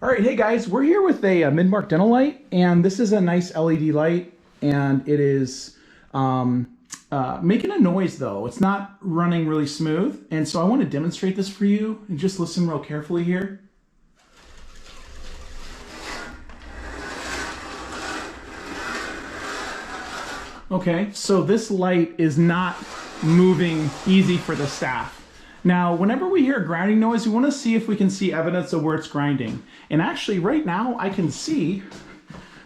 All right, hey guys, we're here with a mid-mark dental light, and this is a nice LED light, and it is making a noise though. It's not running really smooth, and so I want to demonstrate this for you, and just listen real carefully here. Okay, so this light is not moving easy for the staff. Now, whenever we hear a grinding noise, we want to see if we can see evidence of where it's grinding. And actually, right now, I can see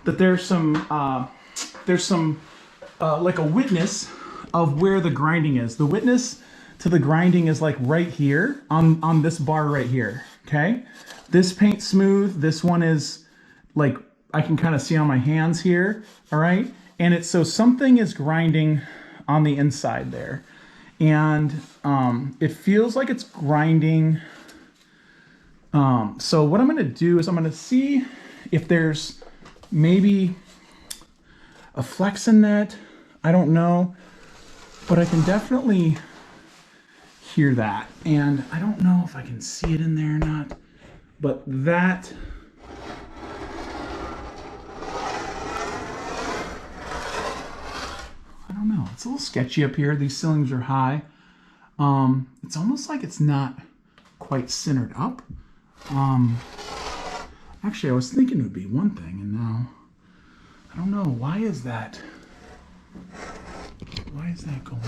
that there's some like a witness of where the grinding is. The witness to the grinding is like right here on this bar right here. Okay, this paint's smooth. This one is like I can kind of see on my hands here. All right, and it's so something is grinding on the inside there. And it feels like it's grinding. So what I'm going to do is I'm going to see if there's maybe a flex in that. I don't know, but I can definitely hear that. And I don't know if I can see it in there or not, but that... I don't know. It's a little sketchy up here. These ceilings are high. It's almost like it's not quite centered up. Actually, I was thinking it would be one thing, and now I don't know. Why is that? Why is that going?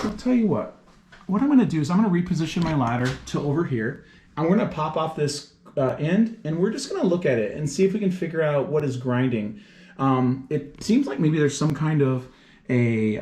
I'll tell you what. What I'm going to do is I'm going to reposition my ladder to over here. I'm going to pop off this end, and we're just going to look at it and see if we can figure out what is grinding. It seems like maybe there's some kind of a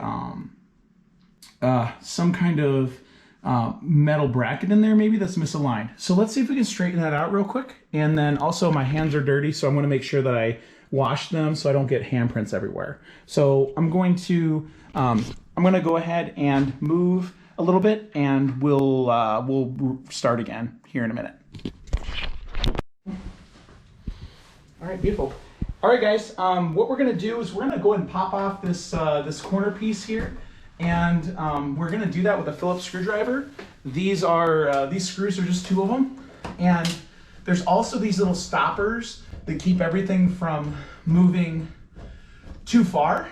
metal bracket in there maybe that's misaligned. So let's see if we can straighten that out real quick. And then also my hands are dirty, so I'm going to make sure that I wash them so I don't get handprints everywhere. So I'm going to go ahead and move a little bit, and we'll start again here in a minute. All right, beautiful. All right, guys, what we're going to do is we're going to go ahead and pop off this corner piece here, and we're going to do that with a Phillips screwdriver. These screws are just 2 of them, and there's also these little stoppers that keep everything from moving too far.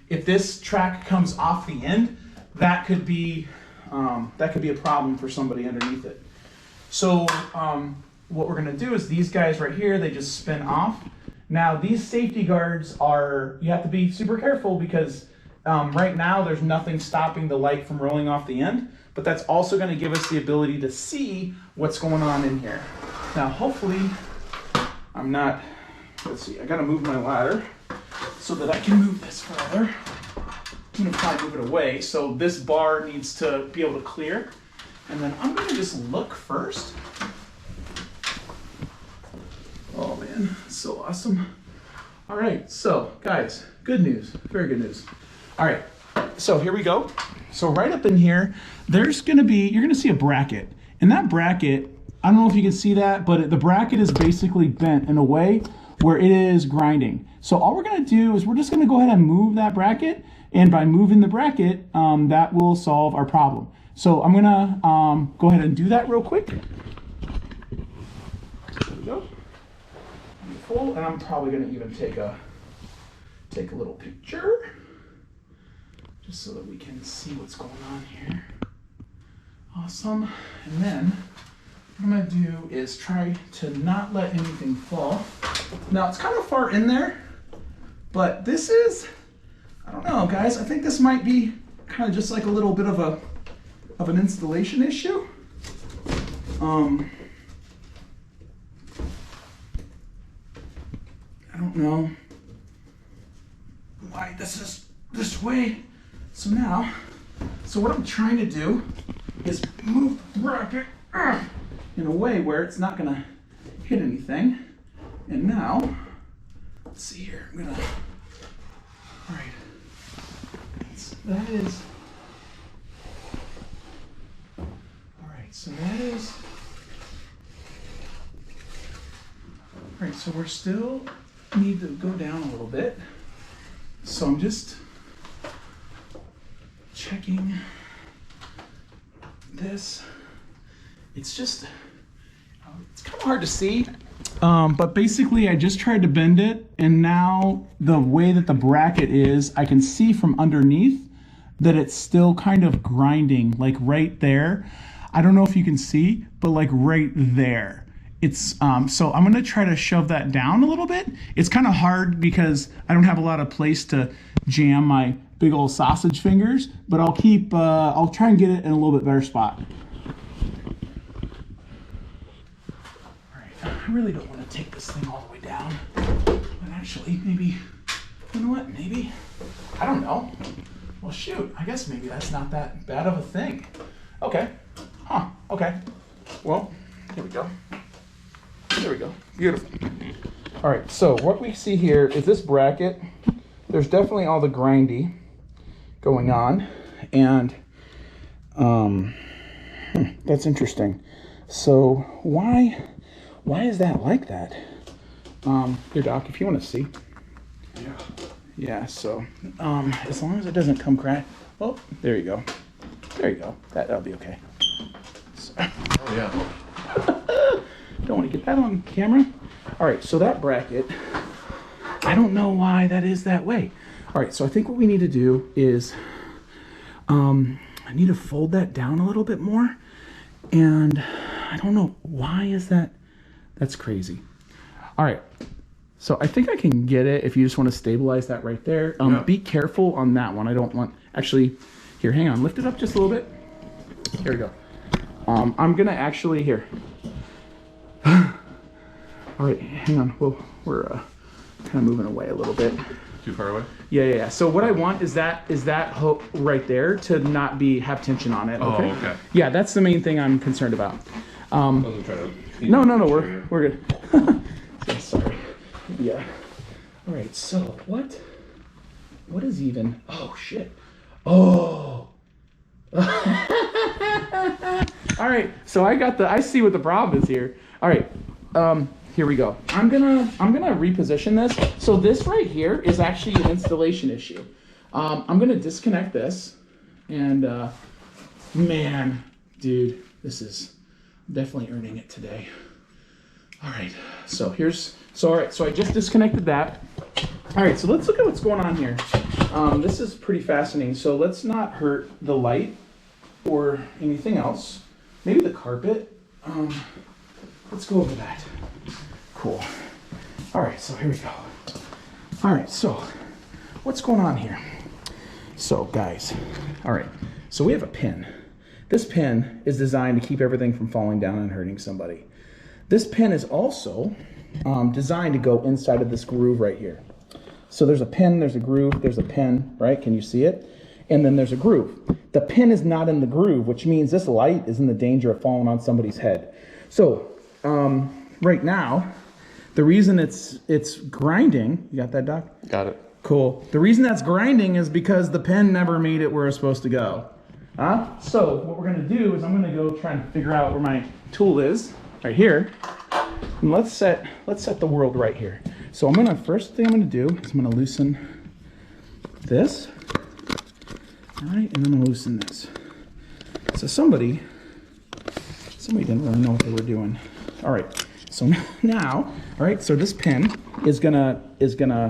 If this track comes off the end, that could be a problem for somebody underneath it. So what we're going to do is these guys right here, they just spin off. Now these safety guards you have to be super careful because right now there's nothing stopping the light from rolling off the end, but that's also going to give us the ability to see what's going on in here. Now hopefully let's see, I got to move my ladder so that I can move this further. I'm going to probably move it away, so this bar needs to be able to clear. And then I'm going to just look first. Oh man, so awesome. All right, so guys, good news, very good news. All right, so here we go. So right up in here, you're gonna see a bracket. And that bracket, I don't know if you can see that, but the bracket is basically bent in a way where it is grinding. So all we're gonna do is we're just gonna go ahead and move that bracket, and by moving the bracket, that will solve our problem. So I'm gonna go ahead and do that real quick. There we go. And I'm probably going to even take a little picture just so that we can see what's going on here. Awesome. And then what I'm going to do is try to not let anything fall. Now it's kind of far in there, but this is, I don't know, guys. I think this might be kind of just like a little bit of an installation issue. I don't know why this is this way. So what I'm trying to do is move the bracket in a way where it's not gonna hit anything. And now, let's see here, all right, all right, so we're still need to go down a little bit. So I'm just checking this it's just, it's kind of hard to see. But basically I just tried to bend it, and now the way that the bracket is, I can see from underneath that it's still kind of grinding, like right there. I don't know if you can see, but like right there. It's, so I'm gonna try to shove that down a little bit. It's kind of hard because I don't have a lot of place to jam my big old sausage fingers, but I'll try and get it in a little bit better spot. I really don't want to take this thing all the way down, but actually, maybe, you know what, maybe, I don't know. Well, shoot, I guess maybe that's not that bad of a thing. Okay, okay. Well, here we go. There we go, beautiful. All right, so what we see here is this bracket. There's definitely all the grindy going on, and that's interesting. So why is that like that? Here, Doc, if you want to see. Yeah. Yeah, so as long as it doesn't come crack. Oh, there you go. There you go. That'll be okay. So. Oh, yeah. Don't want to get that on camera. All right, so that bracket, I don't know why that is that way. All right, so I think what we need to do is I need to fold that down a little bit more. And I don't know, why is that? That's crazy. All right, so I think I can get it if you just want to stabilize that right there. Yeah. Be careful on that one. I don't want, actually, here, hang on, lift it up just a little bit. Here we go. I'm gonna actually, here. All right, hang on, well, we're kind of moving away a little bit. Too far away? Yeah. So what I want is that hook right there to not have tension on it. Okay? Oh, okay. Yeah, that's the main thing I'm concerned about. No, we're good. Yeah, sorry. Yeah. All right. So what is even? Oh shit. Oh. All right. So I see what the problem is here. All right. Here we go. I'm gonna reposition this. So this right here is actually an installation issue. I'm gonna disconnect this, and man, dude, this is definitely earning it today. All right. So all right. So I just disconnected that. All right. So let's look at what's going on here. This is pretty fascinating. So let's not hurt the light or anything else. Maybe the carpet. Let's go over that. Cool. All right, so here we go. All right, so what's going on here? So guys, all right, so we have a pin. This pin is designed to keep everything from falling down and hurting somebody. This pin is also designed to go inside of this groove right here. So there's a pin, there's a groove, there's a pin, right? Can you see it? And then there's a groove. The pin is not in the groove, which means this light is in the danger of falling on somebody's head. So right now, the reason it's grinding, you got that, Doc? Got it. Cool. The reason that's grinding is because the pen never made it where it's supposed to go. So what we're gonna do is I'm gonna go try and figure out where my tool is, right here. And let's set the world right here. So first thing I'm gonna do is I'm gonna loosen this. All right, and then I'm gonna loosen this. So somebody didn't really know what they were doing. All right. So now, all right, so this pin is gonna,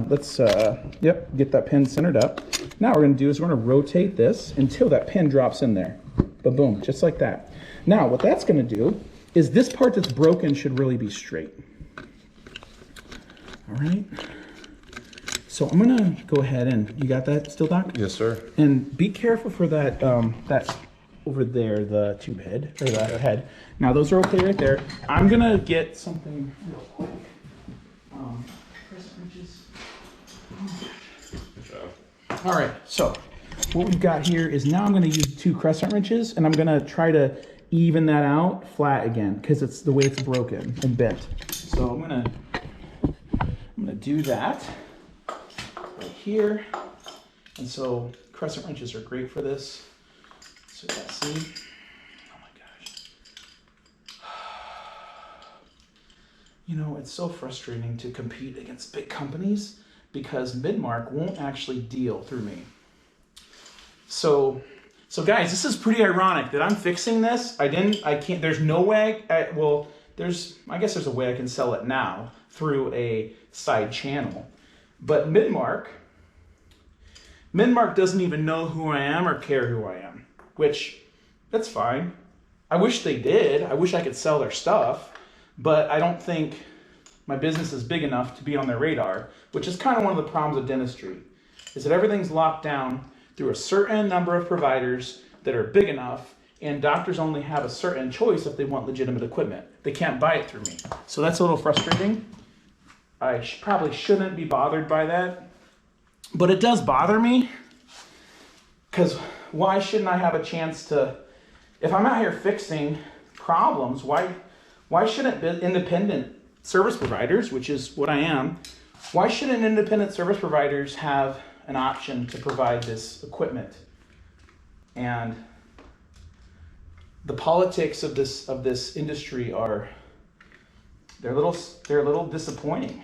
let's, get that pin centered up. Now what we're gonna do is we're gonna rotate this until that pin drops in there. Boom, just like that. Now what that's gonna do is this part that's broken should really be straight. All right. So I'm gonna go ahead and, you got that still, Doc? Yes, sir. And be careful for that, that over there, the tube head, or the head. Now those are okay right there. I'm gonna get something real quick. Crescent wrenches. Good job. All right, so what we've got here is now I'm gonna use 2 crescent wrenches, and I'm gonna try to even that out flat again, because it's the way it's broken and bent. So I'm gonna do that right here. And so crescent wrenches are great for this. So yeah, see? Oh my gosh. You know, it's so frustrating to compete against big companies because Midmark won't actually deal through me. So So guys, this is pretty ironic that I'm fixing this. I can't, there's no way, I guess there's a way I can sell it now through a side channel. But Midmark doesn't even know who I am or care who I am, which, that's fine. I wish they did. I wish I could sell their stuff, but I don't think my business is big enough to be on their radar, which is kind of one of the problems of dentistry, is that everything's locked down through a certain number of providers that are big enough, and doctors only have a certain choice if they want legitimate equipment. They can't buy it through me. So that's a little frustrating. I probably shouldn't be bothered by that, but it does bother me, because why shouldn't I have a chance to, if I'm out here fixing problems, why shouldn't independent service providers, which is what I am, why shouldn't independent service providers have an option to provide this equipment? And the politics of this industry they're a little disappointing.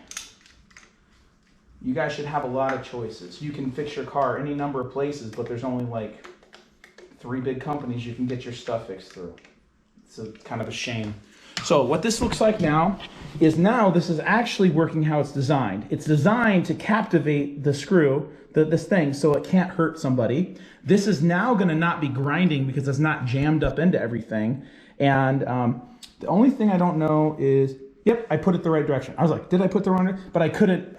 You guys should have a lot of choices. You can fix your car any number of places, but there's only like 3 big companies you can get your stuff fixed through. It's kind of a shame. So what this looks like now is this is actually working how it's designed. It's designed to captivate the screw, this thing, so it can't hurt somebody. This is now going to not be grinding because it's not jammed up into everything. And the only thing I don't know is, yep, I put it the right direction. I was like, did I put the wrong direction? But I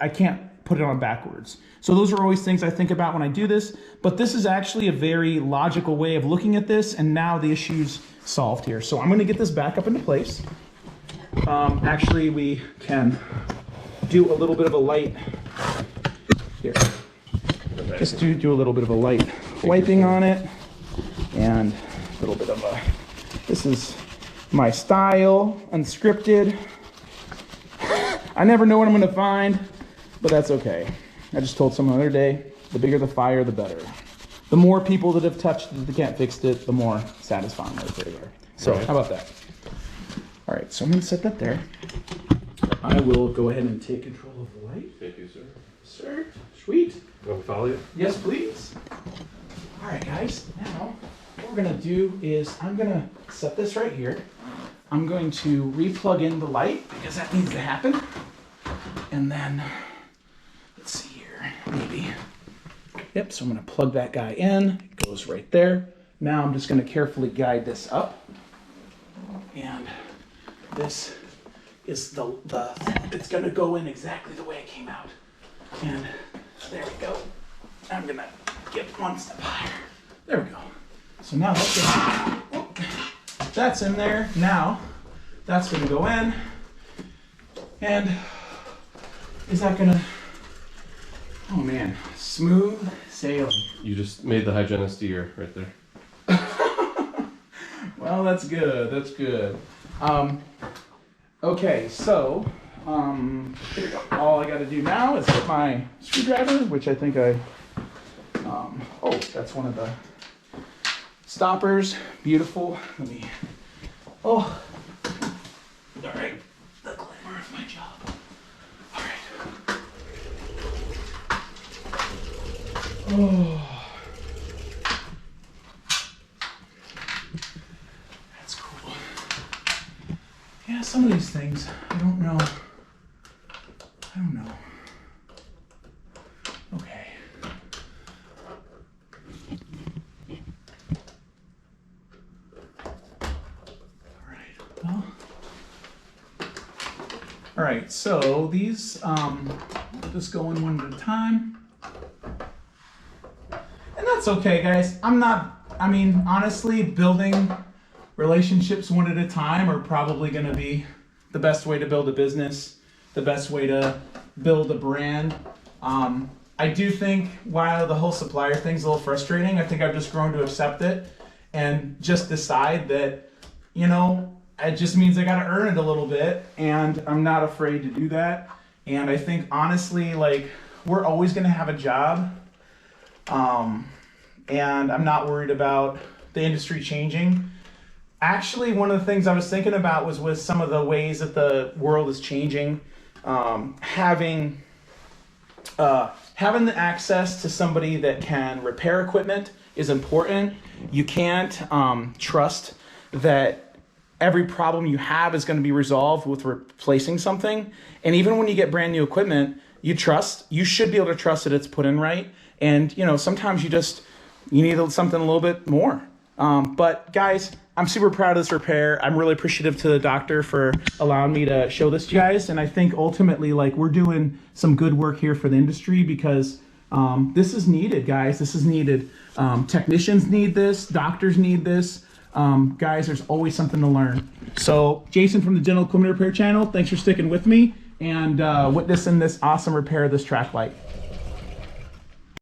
can't put it on backwards. So those are always things I think about when I do this. But this is actually a very logical way of looking at this, and now the issue's solved here. So I'm going to get this back up into place. Actually, we can do a little bit of a light here. Just do a little bit of a light wiping on it, and a little bit of this is my style, Unscripted. I never know what I'm going to find, but that's okay. I just told someone the other day, the bigger the fire, the better. The more people that have touched it that can't fix it, the more satisfying they are. So how about that? All right, so I'm going to set that there. I will go ahead and take control of the light. Thank you, sir. Sir, sweet. Want me to follow you? Yes, please. All right, guys. Now, what we're going to do is I'm going to set this right here. I'm going to re-plug in the light because that needs to happen. And then, let's see here, maybe. Yep, so I'm going to plug that guy in. It goes right there. Now I'm just going to carefully guide this up. And this is it's going to go in exactly the way it came out. And there we go. I'm going to get one step higher. There we go. So now that's in there. Now that's going to go in. And is that going to, oh man, smooth sailing. You just made the hygienist ear right there. Well, that's good. That's good. Okay, so here we go. All I got to do now is get my screwdriver, which I think oh, that's one of the stoppers. Beautiful. Let me. Oh, all right. The glamour of my job. All right. Oh. Yeah, some of these things, I don't know. Okay. All right, so these just go in one at a time. And that's okay, guys. Honestly, building relationships one at a time are probably going to be the best way to build a business, the best way to build a brand. I do think while the whole supplier thing's a little frustrating, I think I've just grown to accept it and just decide that, it just means I got to earn it a little bit, and I'm not afraid to do that. And I think honestly, we're always going to have a job, and I'm not worried about the industry changing. Actually, one of the things I was thinking about was with some of the ways that the world is changing, having having the access to somebody that can repair equipment is important. You can't trust that every problem you have is going to be resolved with replacing something. And even when you get brand new equipment, you should be able to trust that it's put in right. And sometimes you need something a little bit more. But guys, I'm super proud of this repair. I'm really appreciative to the doctor for allowing me to show this to you guys. And I think ultimately, like, we're doing some good work here for the industry because this is needed, guys. This is needed. Technicians need this. Doctors need this. Guys, there's always something to learn. So Jason from the General Equipment Repair channel, thanks for sticking with me and witnessing this awesome repair of this track light.